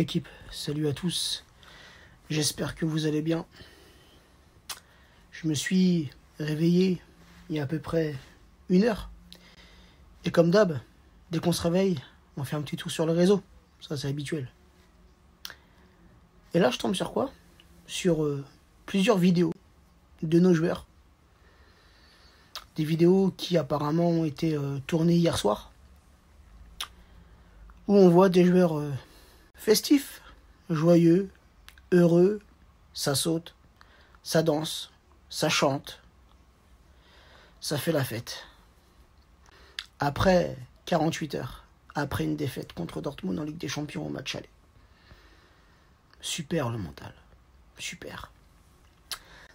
l'équipe, salut à tous, j'espère que vous allez bien. Je me suis réveillé il y a à peu près 1 heure. Et comme d'hab, dès qu'on se réveille, on fait un petit tour sur le réseau. Ça, c'est habituel. Et là, je tombe sur quoi? Sur plusieurs vidéos de nos joueurs. Des vidéos qui apparemment ont été tournées hier soir. Où on voit des joueurs festifs, joyeux, heureux. Ça saute, ça danse, ça chante. Ça fait la fête. Après 48 heures, après une défaite contre Dortmund en Ligue des Champions au match aller. Super le mental. Super.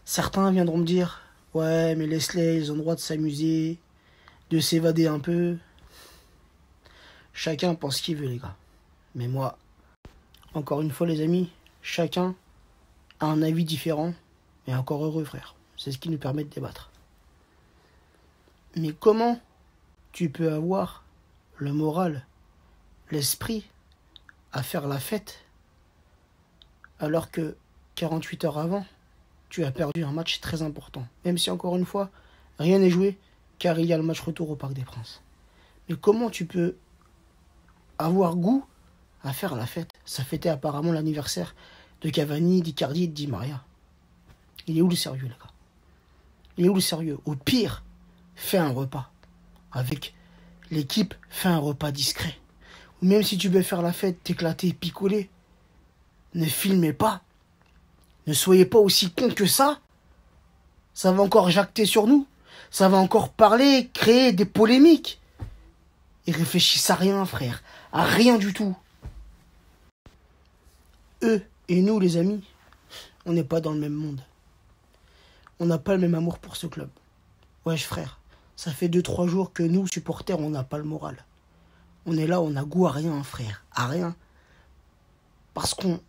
Certains viendront me dire, ouais, mais Leslie, ils ont le droit de s'amuser, de s'évader un peu. Chacun pense ce qu'il veut, les gars. Mais moi, encore une fois, les amis, chacun a un avis différent. Et encore heureux, frère. C'est ce qui nous permet de débattre. Mais comment tu peux avoir le moral, l'esprit à faire la fête alors que 48 heures avant, tu as perdu un match très important. Même si encore une fois, rien n'est joué car il y a le match retour au Parc des Princes. Mais comment tu peux avoir goût à faire la fête? Ça fêtait apparemment l'anniversaire de Cavani, d'Icardi et de Di Maria. Il est où le sérieux, les gars? Il est où le sérieux? Au pire, fais un repas. Avec l'équipe, fais un repas discret. Ou même si tu veux faire la fête, t'éclater, picoler, ne filmez pas. Ne soyez pas aussi cons que ça. Ça va encore jacter sur nous. Ça va encore parler, créer des polémiques. Et réfléchissent à rien, frère. À rien du tout. Eux et nous, les amis, on n'est pas dans le même monde. On n'a pas le même amour pour ce club. Wesh, frère, ça fait 2-3 jours que nous, supporters, on n'a pas le moral. On est là, on a goût à rien, frère. À rien. Parce qu'on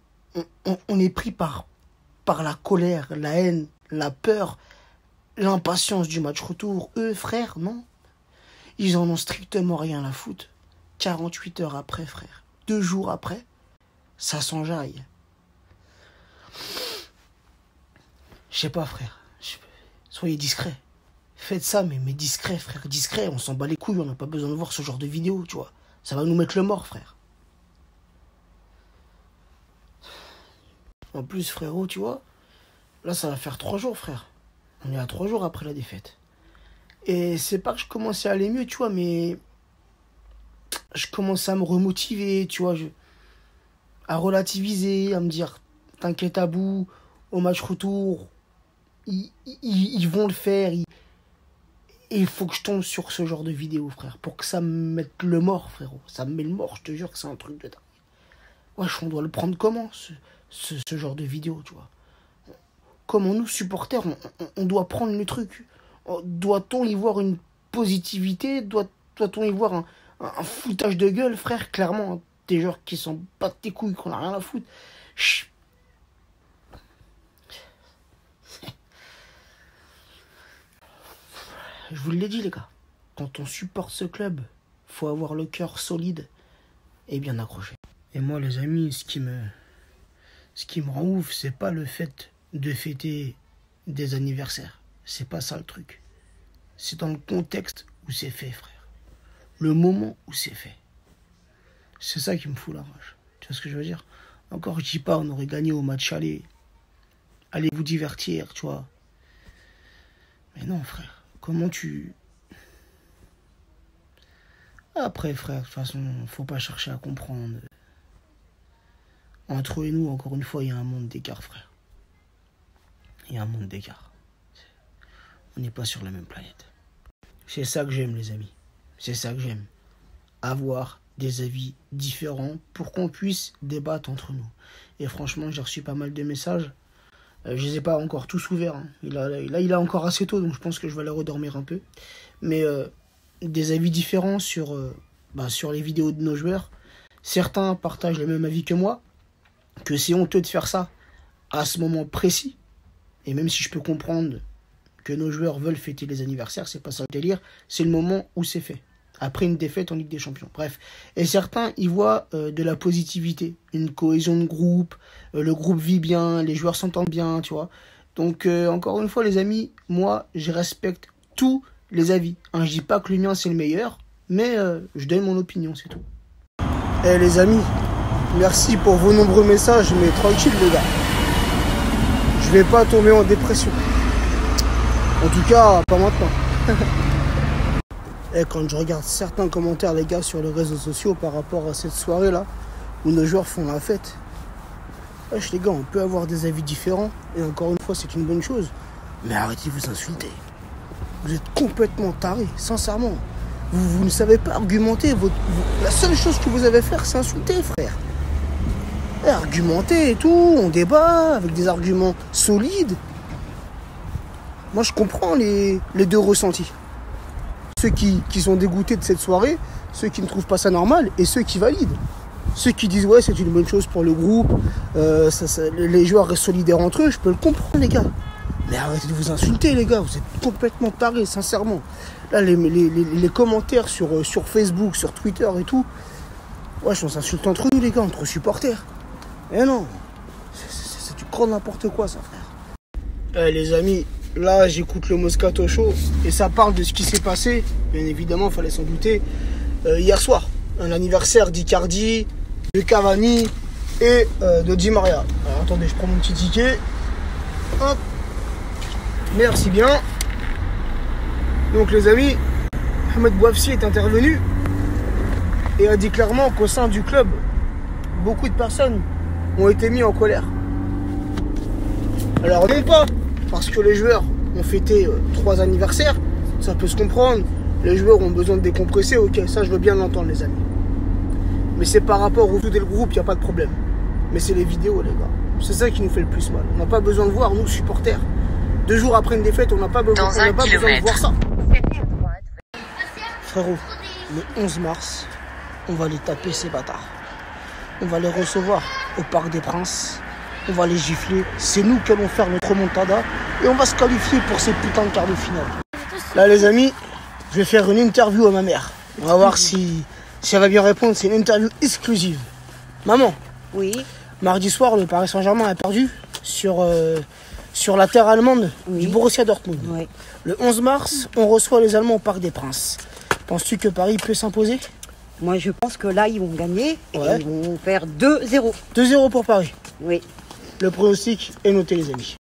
est pris par la colère, la haine, la peur, l'impatience du match retour. Eux, frère, non. Ils en ont strictement rien à foutre. 48 heures après, frère. 2 jours après, ça s'enjaille. Je sais pas, frère. Soyez discrets. Faites ça, mais discret, frère. Discret, on s'en bat les couilles. On n'a pas besoin de voir ce genre de vidéo, tu vois. Ça va nous mettre le mort, frère. En plus, frérot, tu vois, là, ça va faire 3 jours, frère. On est à 3 jours après la défaite. Et c'est pas que je commençais à aller mieux, tu vois, mais je commençais à me remotiver, tu vois, à relativiser, à me dire, t'inquiète à bout, au match retour, ils vont le faire. Il faut que je tombe sur ce genre de vidéo, frère, pour que ça me mette le mort, frérot. Ça me met le mort, je te jure que c'est un truc de dingue. Wesh, on doit le prendre comment, ce genre de vidéo, tu vois? Comment nous, supporters, on doit prendre le truc? Doit-on y voir une positivité? Doit-on y voir un foutage de gueule, frère? Clairement, des gens qui s'en battent tes couilles, qu'on a rien à foutre. Je vous l'ai dit, les gars. Quand on supporte ce club, faut avoir le cœur solide et bien accroché. Et moi, les amis, ce qui me rend ouf, c'est pas le fait de fêter des anniversaires. C'est pas ça le truc. C'est dans le contexte où c'est fait, frère. Le moment où c'est fait. C'est ça qui me fout la rage. Tu vois ce que je veux dire? Encore, je dis pas, on aurait gagné au match aller. Allez vous divertir, tu vois. Mais non, frère. Comment tu... Après, frère, de toute façon, faut pas chercher à comprendre. Entre eux et nous, encore une fois, il y a un monde d'écart, frère. Il y a un monde d'écart. On n'est pas sur la même planète. C'est ça que j'aime, les amis. C'est ça que j'aime. Avoir des avis différents pour qu'on puisse débattre entre nous. Et franchement, j'ai reçu pas mal de messages. Je les ai pas encore tous ouverts. Hein. Il est encore assez tôt, donc je pense que je vais aller redormir un peu. Mais des avis différents sur les vidéos de nos joueurs. Certains partagent le même avis que moi, que c'est honteux de faire ça à ce moment précis. Et même si je peux comprendre que nos joueurs veulent fêter les anniversaires, c'est pas ça le délire. C'est le moment où c'est fait. après une défaite en Ligue des Champions. Bref. Et certains y voient de la positivité, une cohésion de groupe, le groupe vit bien, les joueurs s'entendent bien, tu vois. Donc, encore une fois, les amis, moi, je respecte tous les avis. Hein, je dis pas que le mien, c'est le meilleur, mais je donne mon opinion, c'est tout. Eh les amis, merci pour vos nombreux messages, mais tranquille les gars. Je vais pas tomber en dépression. En tout cas, pas maintenant. Et quand je regarde certains commentaires, les gars, sur les réseaux sociaux par rapport à cette soirée-là, où nos joueurs font la fête, wesh les gars, on peut avoir des avis différents, et encore une fois, c'est une bonne chose. Mais arrêtez de vous insulter. Vous êtes complètement tarés, sincèrement. Vous ne savez pas argumenter. La seule chose que vous avez à faire, c'est insulter, frère. Et argumenter et tout, on débat avec des arguments solides. Moi, je comprends les deux ressentis. Ceux qui sont dégoûtés de cette soirée, ceux qui ne trouvent pas ça normal, et ceux qui valident. Ceux qui disent, ouais, c'est une bonne chose pour le groupe, les joueurs restent solidaires entre eux, je peux le comprendre, les gars. Mais arrêtez de vous insulter, les gars, vous êtes complètement tarés, sincèrement. Là, les commentaires sur Facebook, sur Twitter et tout, ouais, on s'insulte entre nous, les gars, entre supporters. Eh non, c'est du grand n'importe quoi, ça, frère. Les amis, là, j'écoute le Moscato Show et ça parle de ce qui s'est passé, bien évidemment, il fallait s'en douter, hier soir. Un anniversaire d'Icardi, de Cavani et de Di Maria. Alors, attendez, je prends mon petit ticket. Hop. Merci bien. Donc les amis, Ahmed Bouafsi est intervenu et a dit clairement qu'au sein du club, beaucoup de personnes ont été mis en colère. Alors non pas parce que les joueurs ont fêté 3 anniversaires, ça peut se comprendre, les joueurs ont besoin de décompresser, ok, ça je veux bien l'entendre les amis. Mais c'est par rapport au tout le groupe, il n'y a pas de problème. Mais c'est les vidéos les gars, c'est ça qui nous fait le plus mal. On n'a pas besoin de voir, nous supporters. 2 jours après une défaite, on n'a pas besoin de voir ça. Frérot, le 11 mars, on va les taper ces bâtards. On va les recevoir au Parc des Princes. On va les gifler. C'est nous qui allons faire notre remontada. Et on va se qualifier pour ces putains de quarts de finale. Là les amis, je vais faire une interview à ma mère. On va voir si elle va bien répondre. C'est une interview exclusive. Maman. Oui. Mardi soir, le Paris Saint-Germain a perdu sur la terre allemande du Borussia Dortmund. Oui. Le 11 mars, on reçoit les Allemands au Parc des Princes. Penses-tu que Paris peut s'imposer? Moi, je pense que là, ils vont gagner. Ouais. Et ils vont faire 2-0. 2-0 pour Paris. Oui. Le pronostic est noté, les amis.